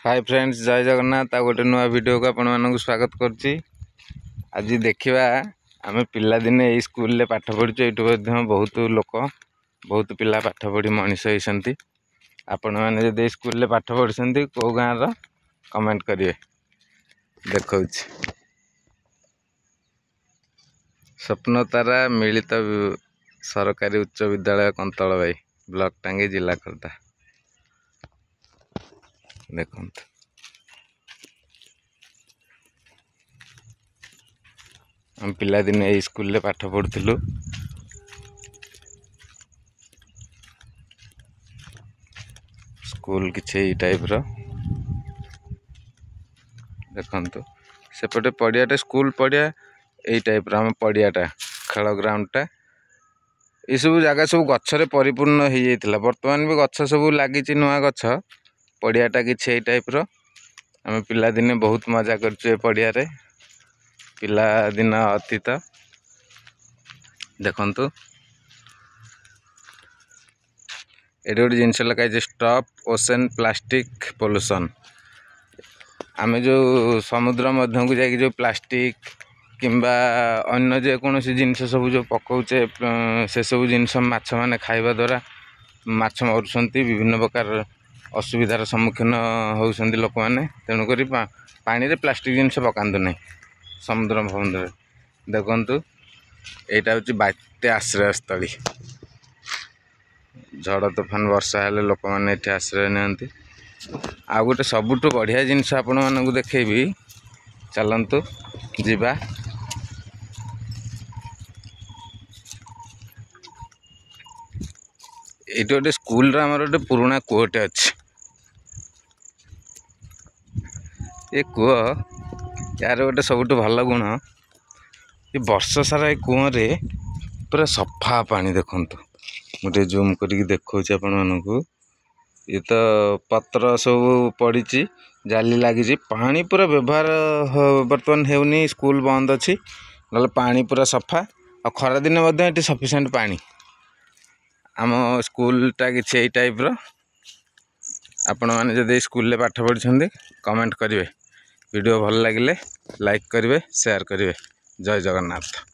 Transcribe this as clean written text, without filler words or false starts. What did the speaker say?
Hi friends, जय जगन्नाथ। आ गोटे नुआ वीडियो को आपण मानक स्वागत करछि। आज देखिबा आमे पिला दिने ए स्कूल रे पाठ पढिछु। एटु बहुत लोक बहुत पिला पाठ पढि मनीष होइसंती। आपण माने जदि स्कूल रे पाठ पढिसंती को गां रो कमेंट करिवे। देखौछि स्वप्नतारा मिलित सरकारी उच्च विद्यालय कंतलबाई, ब्लॉक टांगी, जिला खोर्धा। देखो हम पिला दिन ए स्कूल रे पाठ पढ़ुथिलु। स्कूल किछि ए टाइप रो देखंतु। सेपटे पड़ियाटा स्कूल पड़िया ए टाइप रो हम पड़ियाटा खेल ग्राउंड टा ए सब जगह सब गछरे परिपूर्ण हो जाइतिला। वर्तमान भी गछ सब लागिछि, नुआ गछ। पड़ियाटा किछि ए टाइप रो हम पिला दिने बहुत मजा करछु। ए पड़िया रे पिला दिन अतीत देखंतु। एडी गोटे जिनस लगे स्टॉप ओशन प्लास्टिक पोल्यूशन। आमे जो समुद्र मध्य को जाकि जो प्लास्टिक किंबा अन्य जेकोसी जिनस सब जो पकाउचे से सब जिनस माछ माने खाइबा द्वारा माछ मरुछंती। विभिन्न प्रकार असुविधार सम्मुखीन होउछंती लोक माने। तेणु करी पानी रे प्लास्टिक जिनस पकांतु नहीं समुद्र फमुद्र। देखंतु एटा होची बात्या आश्रय स्थली। झड़ तूफान वर्षा हेले लोक माने एठी आश्रय नेंती। आ गोटे सबुठु बढ़िया जिनस आपण मानकु देखैबी, चलंतु जिबा। एठी गोटे स्कूल रा हमर गोटे पुराना कुओटे अछि। ए कुओ यार गोटे सबुठु भल गुण, ये वर्ष सारा कुओं रे पूरा सफा पानी। देखंतु मुझे जूम करके देखौछि आपण मानकु। ये तो पत्र सब पड़ी, जाली लगी, पानी पूरा व्यवहार बर्तमान हेउनी। स्कूल बंद अच्छी ना पानी पूरा सफा। और खरा दिन ये सफिशिएंट पानी। आम स्कूलटा किछि एई टाइप रो। आपण माने जदि स्कूल रे पाठ पढ़िछंती कमेंट करिवे। वीडियो भल लागिले लाइक करिवे, शेयर करिवे। जय जगन्नाथ।